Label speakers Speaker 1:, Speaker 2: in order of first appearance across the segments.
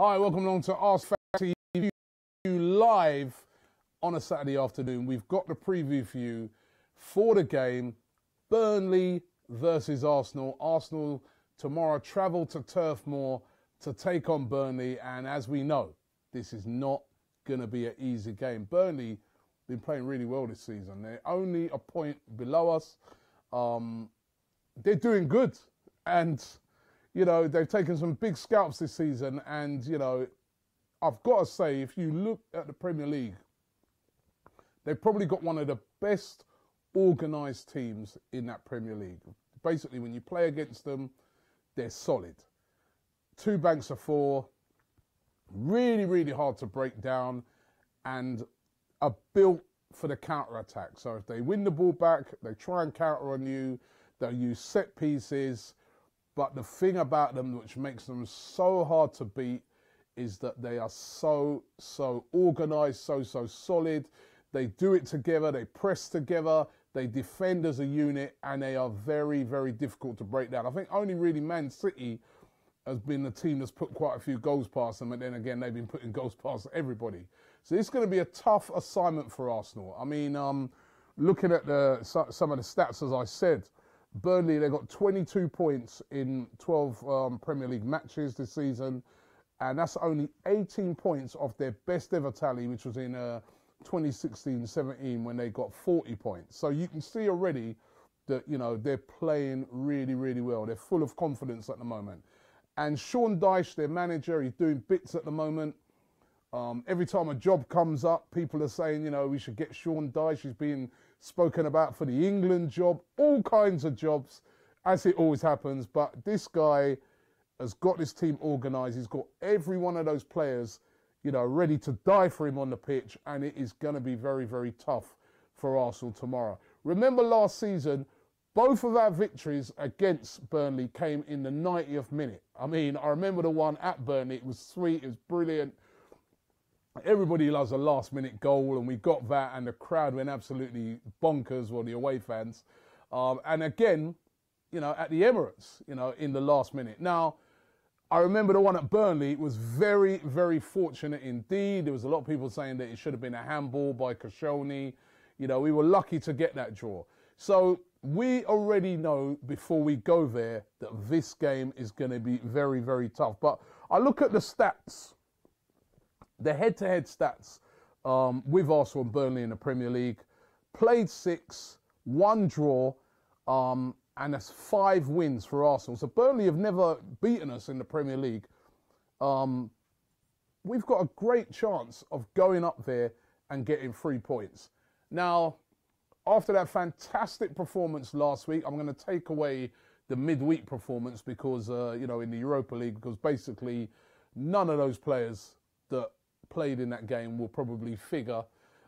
Speaker 1: Hi, welcome along to ArsenalFanTV live on a Saturday afternoon. We've got the preview for you for the game, Burnley versus Arsenal. Arsenal tomorrow travel to Turf Moor to take on Burnley, and as we know, this is not going to be an easy game. Burnley been playing really well this season. They're only a point below us. They're doing good, and you know, they've taken some big scalps this season, and, you know, I've got to say, if you look at the Premier League, they've probably got one of the best organised teams in that Premier League. Basically, when you play against them, they're solid. Two banks of four, really, really hard to break down, and are built for the counter-attack. So if they win the ball back, they try and counter on you, they'll use set pieces. But the thing about them which makes them so hard to beat is that they are so organised, so solid. They do it together, they press together, they defend as a unit, and they are very, very difficult to break down. I think only really Man City has been the team that's put quite a few goals past them, and then again, they've been putting goals past everybody. So it's going to be a tough assignment for Arsenal. I mean, looking at some of the stats, as I said, Burnley, they got 22 points in 12 Premier League matches this season, and that's only 18 points off their best ever tally, which was in 2016-17 when they got 40 points. So you can see already that, you know, they're playing really, really well. They're full of confidence at the moment. And Sean Dyche, their manager, he's doing bits at the moment. Every time a job comes up, people are saying, you know, we should get Sean Dyche. He's being spoken about for the England job, all kinds of jobs, as it always happens. But this guy has got this team organised. He's got every one of those players, you know, ready to die for him on the pitch. And it is going to be very, very tough for Arsenal tomorrow. Remember last season, both of our victories against Burnley came in the 90th minute. I mean, I remember the one at Burnley. It was sweet. It was brilliant. Everybody loves a last-minute goal, and we got that, and the crowd went absolutely bonkers, well, the away fans. And again, you know, at the Emirates, you know, in the last minute. Now, I remember the one at Burnley was very, very fortunate indeed. There was a lot of people saying that it should have been a handball by Koscielny. You know, we were lucky to get that draw. So we already know before we go there that this game is going to be very, very tough. But I look at the stats. The head-to-head stats with Arsenal and Burnley in the Premier League: played 6, 1 draw, and that's 5 wins for Arsenal. So Burnley have never beaten us in the Premier League. We've got a great chance of going up there and getting 3 points. Now, after that fantastic performance last week, I'm going to take away the midweek performance because, you know, in the Europa League, because basically none of those players that played in that game will probably figure,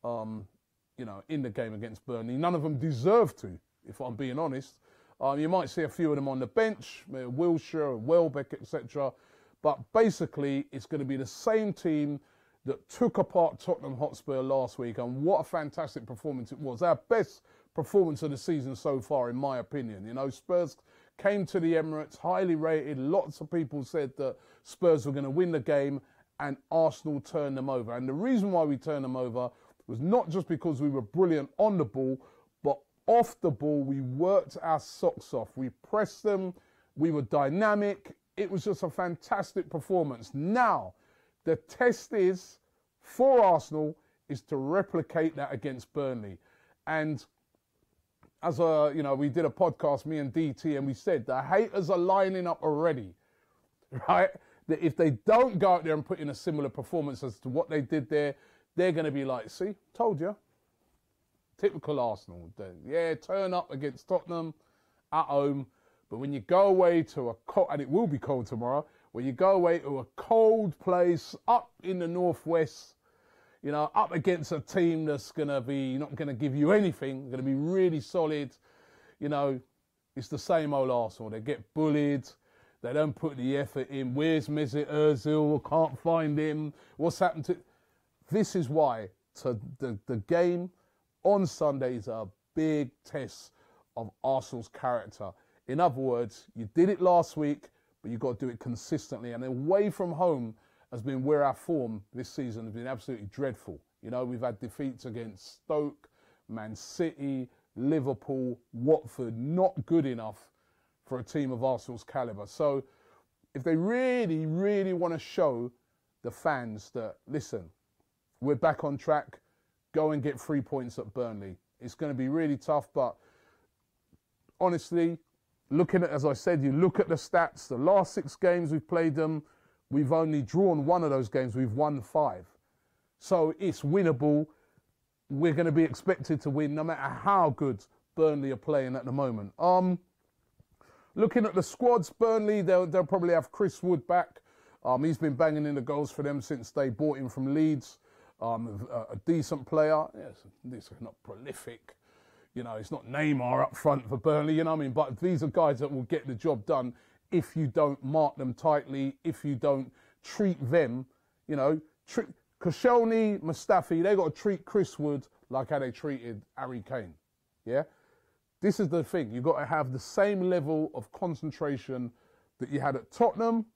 Speaker 1: you know, in the game against Burnley. None of them deserve to, if I'm being honest. You might see a few of them on the bench, Wilshere, Welbeck, etc. But basically, it's going to be the same team that took apart Tottenham Hotspur last week, and what a fantastic performance it was. Our best performance of the season so far, in my opinion. You know, Spurs came to the Emirates, highly rated. Lots of people said that Spurs were going to win the game, and Arsenal turned them over. And the reason why we turned them over was not just because we were brilliant on the ball, but off the ball, we worked our socks off. We pressed them. We were dynamic. It was just a fantastic performance. Now, the test is, for Arsenal, is to replicate that against Burnley. And as you know, we did a podcast, me and DT, and we said the haters are lining up already, right? That if they don't go out there and put in a similar performance as to what they did there, they're going to be like, see, told you. Typical Arsenal. Yeah, turn up against Tottenham at home, but when you go away to a cold, and it will be cold tomorrow, when you go away to a cold place up in the northwest, you know, up against a team that's going to be not going to give you anything, going to be really solid, you know, it's the same old Arsenal. They get bullied. They don't put the effort in. Where's Mesut Ozil? Can't find him. What's happened to... This is why the game on Sunday is a big test of Arsenal's character. In other words, you did it last week, but you've got to do it consistently. And away from home has been where our form this season has been absolutely dreadful. You know, we've had defeats against Stoke, Man City, Liverpool, Watford, not good enough for a team of Arsenal's calibre. So if they really, really want to show the fans that, listen, we're back on track, go and get 3 points at Burnley. It's going to be really tough, but honestly, looking at, as I said, you look at the stats, the last 6 games we've played them, we've only drawn 1 of those games, we've won 5. So it's winnable. We're going to be expected to win no matter how good Burnley are playing at the moment. Looking at the squads, Burnley, they'll probably have Chris Wood back. He's been banging in the goals for them since they bought him from Leeds. A decent player. Yes, this is not prolific. You know, it's not Neymar up front for Burnley, you know what I mean? But these are guys that will get the job done if you don't mark them tightly, if you don't treat them, you know, Koscielny, Mustafi, they got to treat Chris Wood like how they treated Harry Kane. Yeah? This is the thing. You've got to have the same level of concentration that you had at Tottenham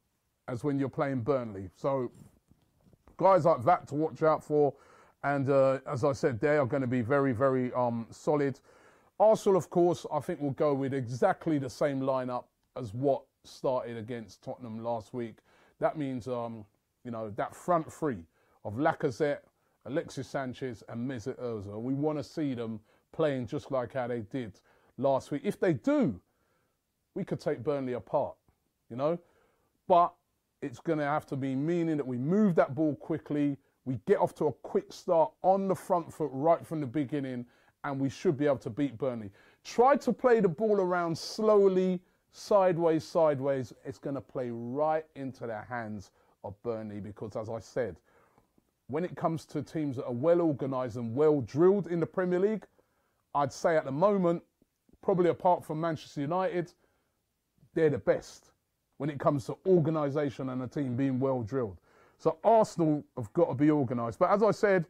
Speaker 1: as when you're playing Burnley. So guys like that to watch out for. And as I said, they are going to be very, very solid. Arsenal, of course, I think will go with exactly the same lineup as what started against Tottenham last week. That means, you know, that front three of Lacazette, Alexis Sanchez and Mesut Ozil. We want to see them playing just like how they did last week. If they do, we could take Burnley apart, you know. But it's going to have to be meaning that we move that ball quickly, we get off to a quick start on the front foot right from the beginning, and we should be able to beat Burnley. Try to play the ball around slowly, sideways. It's going to play right into the hands of Burnley because, as I said, when it comes to teams that are well organised and well drilled in the Premier League, I'd say at the moment, probably apart from Manchester United, they're the best when it comes to organisation and a team being well drilled. So Arsenal have got to be organised. But as I said,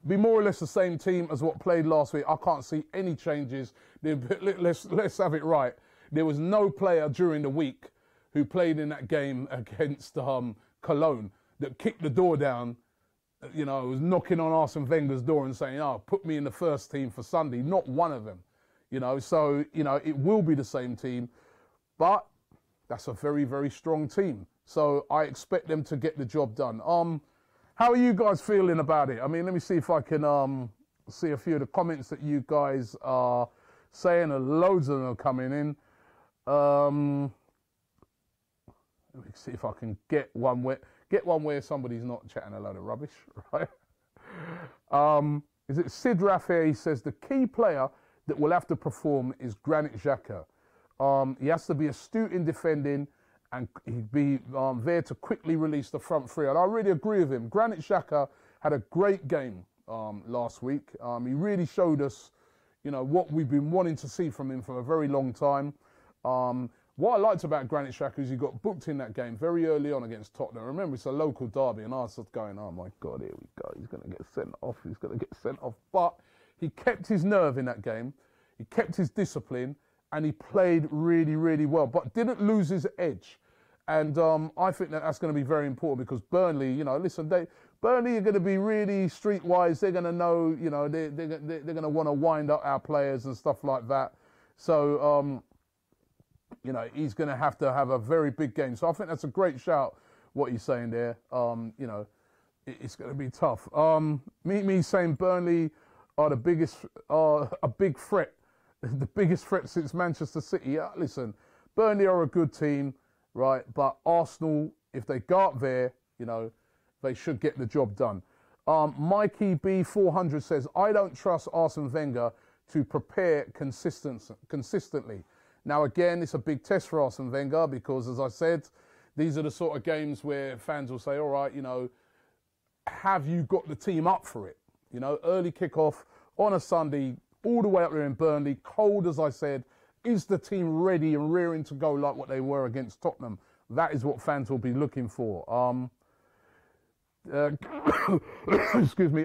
Speaker 1: be more or less the same team as what played last week. I can't see any changes. Let's have it right. There was no player during the week who played in that game against Cologne that kicked the door down, you know, was knocking on Arsene Wenger's door and saying, oh, put me in the first team for Sunday. Not one of them, you know. So, you know, it will be the same team. But that's a very, very strong team. So I expect them to get the job done. How are you guys feeling about it? I mean, let me see if I can see a few of the comments that you guys are saying. Loads of them are coming in. Let me see if I can get one where somebody's not chatting a load of rubbish, right? Is it Sid Rafa? He says the key player that will have to perform is Granit Xhaka. He has to be astute in defending and he'd be there to quickly release the front three. And I really agree with him. Granit Xhaka had a great game last week. He really showed us, you know, what we've been wanting to see from him for a very long time. What I liked about Granit Xhaka is he got booked in that game very early on against Tottenham. Remember, it's a local derby, and I was just going, oh my God, here we go. He's going to get sent off. He's going to get sent off. But he kept his nerve in that game. He kept his discipline, and he played really, really well, but didn't lose his edge. And I think that that's going to be very important because Burnley, you know, listen, Burnley are going to be really streetwise. They're going to know, you know, they're going to want to wind up our players and stuff like that. So, you know, he's going to have a very big game. So I think that's a great shout, what he's saying there. You know, it's going to be tough. Me saying Burnley are the biggest, a big threat, the biggest threat since Manchester City. Listen, Burnley are a good team, right? But Arsenal, if they go up there, you know, they should get the job done. Mikey B400 says, I don't trust Arsene Wenger to prepare consistently. Now, again, it's a big test for Arsene Wenger because, as I said, these are the sort of games where fans will say, all right, you know, have you got the team up for it? You know, early kickoff on a Sunday, all the way up there in Burnley, cold, as I said. Is the team ready and rearing to go like what they were against Tottenham? That is what fans will be looking for. Excuse me.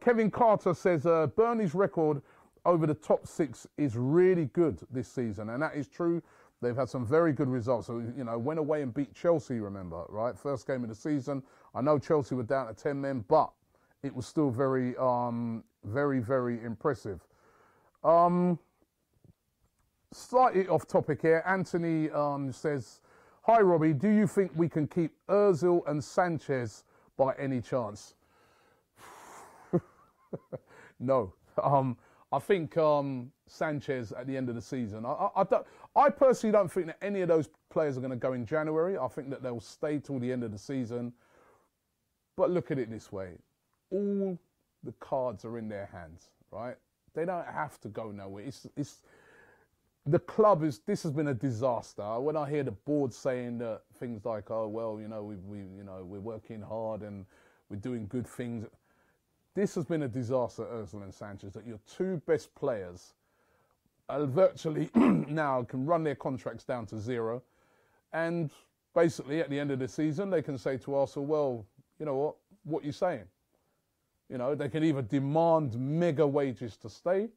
Speaker 1: Kevin Carter says Burnley's record over the top 6 is really good this season, and that is true. They've had some very good results. So, you know, went away and beat Chelsea, remember, right? First game of the season. I know Chelsea were down to 10 men, but it was still very, very impressive. Slightly off topic here. Anthony says, "Hi, Robbie. Do you think we can keep Ozil and Sanchez by any chance?" No. I think Sanchez at the end of the season. I personally don't think that any of those players are going to go in January. I think that they'll stay till the end of the season. But look at it this way. All the cards are in their hands, right? They don't have to go nowhere. The club this has been a disaster. When I hear the board saying that things like, "Oh, well, you know, we're working hard and we're doing good things." This has been a disaster, Ozil and Sanchez, that your two best players are virtually now can run their contracts down to zero. And basically, at the end of the season, they can say to Arsenal, "Well, you know what are you saying?" You know, they can either demand mega wages to stay,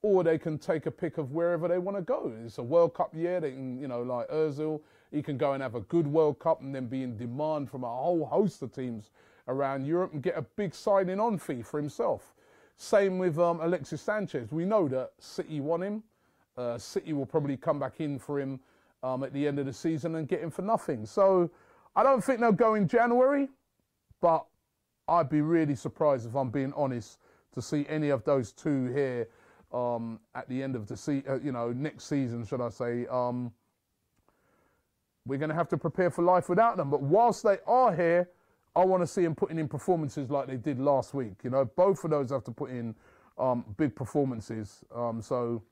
Speaker 1: or they can take a pick of wherever they want to go. It's a World Cup year. They can, you know, like Ozil, he can go and have a good World Cup and then be in demand from a whole host of teams around Europe and get a big signing on fee for himself. Same with Alexis Sanchez. We know that City want him. City will probably come back in for him at the end of the season and get him for nothing. So I don't think they'll go in January, but I'd be really surprised, if I'm being honest, to see any of those two here at the end of the next season, should I say. We're going to have to prepare for life without them. But whilst they are here, I want to see them putting in performances like they did last week. You know, both of those have to put in big performances. So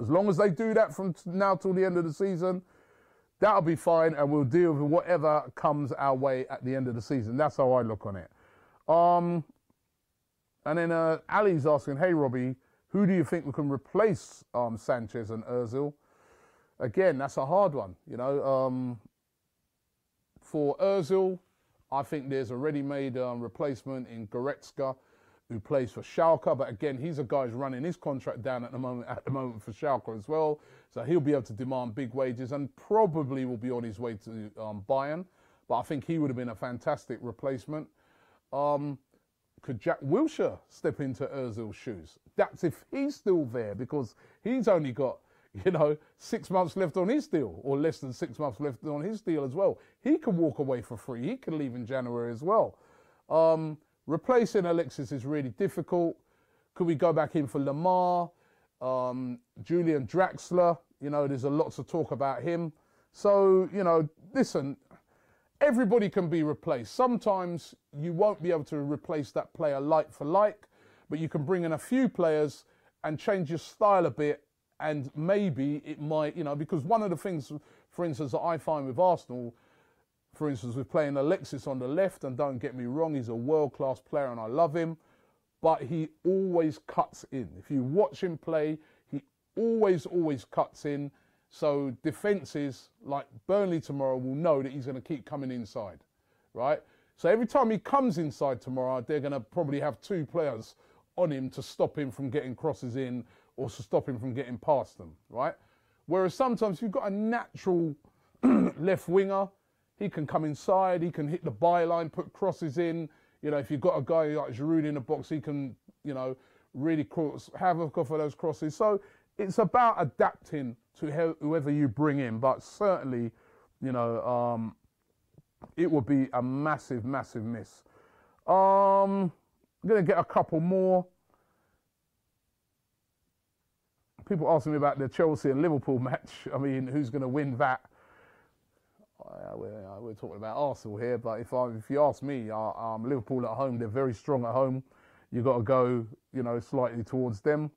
Speaker 1: as long as they do that from now till the end of the season, that'll be fine, and we'll deal with whatever comes our way at the end of the season. That's how I look on it. And then Ali's asking, "Hey, Robbie, who do you think we can replace Sanchez and Ozil?" Again, that's a hard one. You know, for Ozil, I think there's a ready-made replacement in Goretzka, who plays for Schalke. But again, he's a guy who's running his contract down at the moment for Schalke as well. So he'll be able to demand big wages and probably will be on his way to Bayern. But I think he would have been a fantastic replacement. Could Jack Wilshere step into Ozil's shoes? That's if he's still there, because he's only got, you know, 6 months left on his deal, or less than 6 months left on his deal as well. He can walk away for free. He can leave in January as well. Replacing Alexis is really difficult. Could we go back in for Lamar? Julian Draxler, you know, there's a lot to talk about him. So, you know, listen, everybody can be replaced. Sometimes you won't be able to replace that player like for like, but you can bring in a few players and change your style a bit, and maybe it might, you know, because one of the things, for instance, that I find with Arsenal, for instance, with playing Alexis on the left, and don't get me wrong, he's a world-class player and I love him, but he always cuts in. If you watch him play, he always cuts in. So defences like Burnley tomorrow will know that he's going to keep coming inside, right? So every time he comes inside tomorrow, they're going to probably have two players on him to stop him from getting crosses in or to stop him from getting past them, right? Whereas sometimes if you've got a natural left winger, he can come inside, he can hit the byline, put crosses in. You know, if you've got a guy like Giroud in the box, he can, you know, really have a couple of those crosses. So it's about adapting to whoever you bring in. But certainly, you know, it would be a massive, massive miss. I'm going to get a couple more. People asking me about the Chelsea and Liverpool match. I mean, who's going to win that? We're talking about Arsenal here, but if you ask me, Liverpool at home, they're very strong at home. You've got to go, you know, slightly towards them.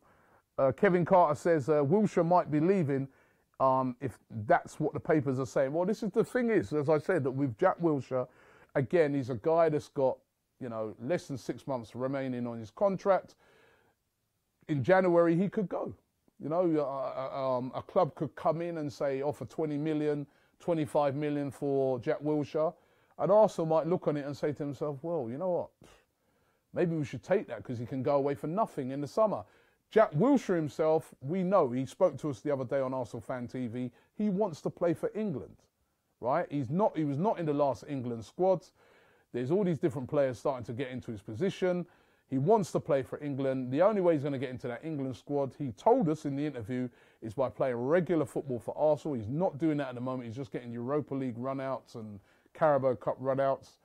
Speaker 1: Kevin Carter says Wilshere might be leaving if that's what the papers are saying. Well, this is the thing is, as I said, that with Jack Wilshere, again, he's a guy that's got, you know, less than 6 months remaining on his contract. In January, he could go. You know, a club could come in and say, offer 20 million, 25 million for Jack Wilshere. And Arsenal might look on it and say to himself, well, you know what? Maybe we should take that because he can go away for nothing in the summer. Jack Wilshere himself, we know, he spoke to us the other day on ArsenalFanTV, he wants to play for England, right? He was not in the last England squad. There's all these different players starting to get into his position. He wants to play for England. The only way he's going to get into that England squad, he told us in the interview, is by playing regular football for Arsenal. He's not doing that at the moment. He's just getting Europa League runouts and Carabao Cup runouts.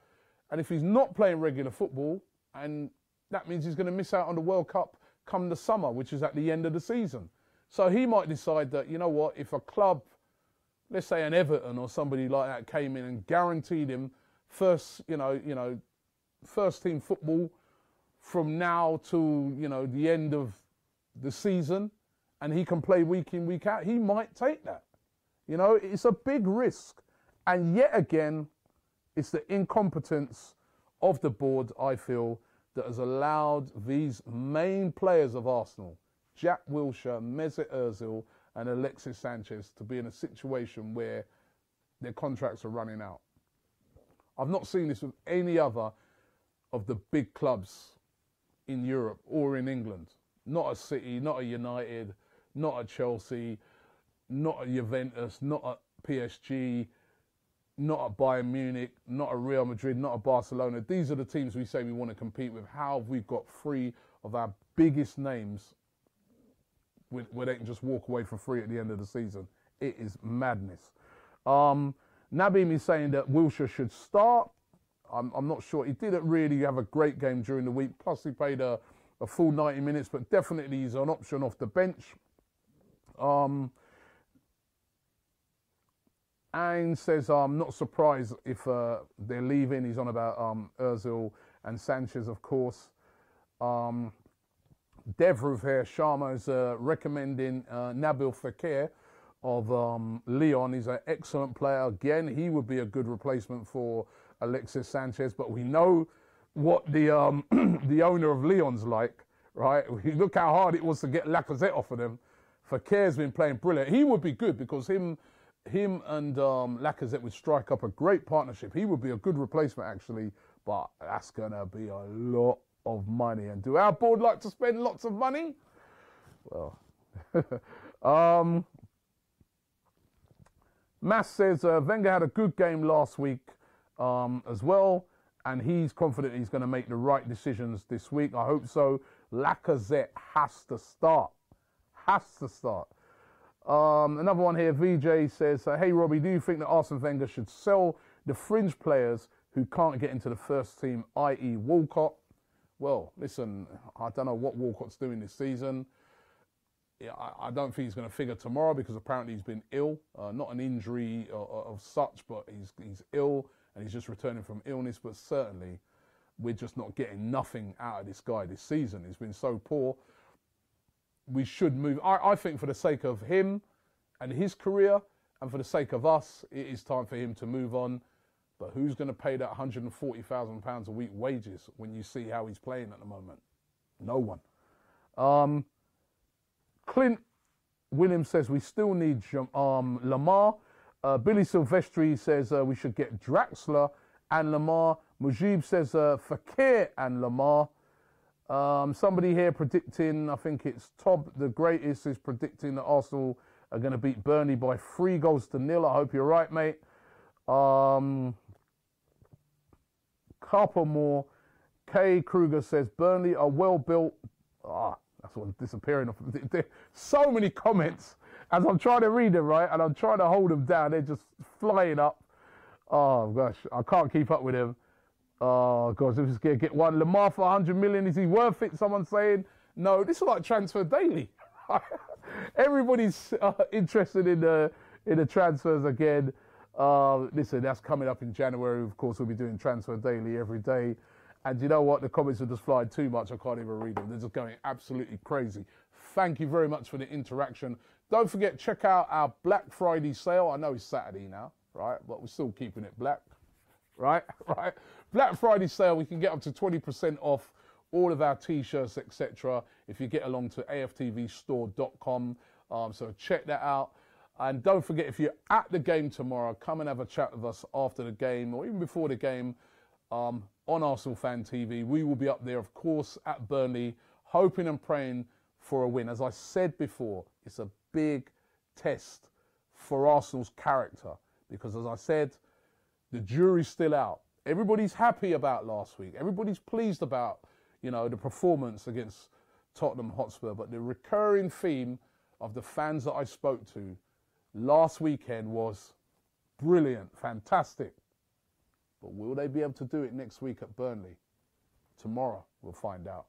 Speaker 1: And if he's not playing regular football, and that means he's going to miss out on the World Cup come the summer, which is at the end of the season. So he might decide that, you know what, if a club, let's say an Everton or somebody like that came in and guaranteed him first team football from now to, the end of the season, and he can play week in, week out, he might take that. It's a big risk. And yet again, it's the incompetence of the board, I feel, that has allowed these main players of Arsenal, Jack Wilshere, Mesut Ozil and Alexis Sanchez, to be in a situation where their contracts are running out. I've not seen this with any other of the big clubs in Europe or in England. Not a City, not a United, not a Chelsea, not a Juventus, not a PSG, not at Bayern Munich, not at Real Madrid, not at Barcelona. These are the teams we say we want to compete with. How have we got three of our biggest names where they can just walk away for free at the end of the season? It is madness. Nabeem is saying that Wilshere should start. I'm not sure. He didn't really have a great game during the week. Plus, he played a full 90 minutes, but definitely he's an option off the bench. Ayn says, I'm not surprised if they're leaving. He's on about Ozil and Sanchez, of course. Devruv here, Sharma's recommending Nabil Fekir of Lyon. He's an excellent player. Again, he would be a good replacement for Alexis Sanchez, but we know what the the owner of Lyon's like, right? Look how hard it was to get Lacazette off of them. Fekir's been playing brilliant. He would be good because him and Lacazette would strike up a great partnership. He would be a good replacement, actually, but that's going to be a lot of money. And do our board like to spend lots of money? Well, Mass says Wenger had a good game last week as well, and he's confident he's going to make the right decisions this week. I hope so. Lacazette has to start. Has to start. Another one here, VJ says, hey Robbie, do you think that Arsene Wenger should sell the fringe players who can't get into the first team, i.e. Walcott? Well, listen, I don't know what Walcott's doing this season. Yeah, I don't think he's going to figure tomorrow because apparently he's been ill. Not an injury of such, but he's ill and he's just returning from illness. But certainly we're just not getting nothing out of this guy this season. He's been so poor. We should move. I think for the sake of him and his career and for the sake of us, it is time for him to move on. But who's going to pay that £140,000 a week wages when you see how he's playing at the moment? No one. Clint Williams says we still need Lamar. Billy Silvestri says we should get Draxler and Lamar. Mujib says Fekir and Lamar. Somebody here predicting, I think it's Tob the Greatest, is predicting that Arsenal are going to beat Burnley by 3-0. I hope you're right, mate. Couple more. Kay Kruger says Burnley are well built. That's what's disappearing. So many comments as I'm trying to read them, right? And I'm trying to hold them down. They're just flying up. Oh, gosh. I can't keep up with them. Oh, gosh. If he's going to get one. Lamar for 100 million. Is he worth it? Someone's saying. No, this is like Transfer Daily. Everybody's interested in the transfers again. Listen, that's coming up in January. Of course, we'll be doing Transfer Daily every day. And you know what? The comments are just flying too much. I can't even read them. They're just going absolutely crazy. Thank you very much for the interaction. Don't forget, check out our Black Friday sale. I know it's Saturday now, right? But we're still keeping it black, right? Right. Black Friday sale, we can get up to 20% off all of our T-shirts, etc. if you get along to AFTVstore.com. So check that out. And don't forget, if you're at the game tomorrow, come and have a chat with us after the game or even before the game. On ArsenalFanTV. We will be up there, of course, at Burnley, hoping and praying for a win. As I said before, it's a big test for Arsenal's character because, as I said, the jury's still out. Everybody's happy about last week. Everybody's pleased about, the performance against Tottenham Hotspur. But the recurring theme of the fans that I spoke to last weekend was brilliant, fantastic. But will they be able to do it next week at Burnley? Tomorrow, we'll find out.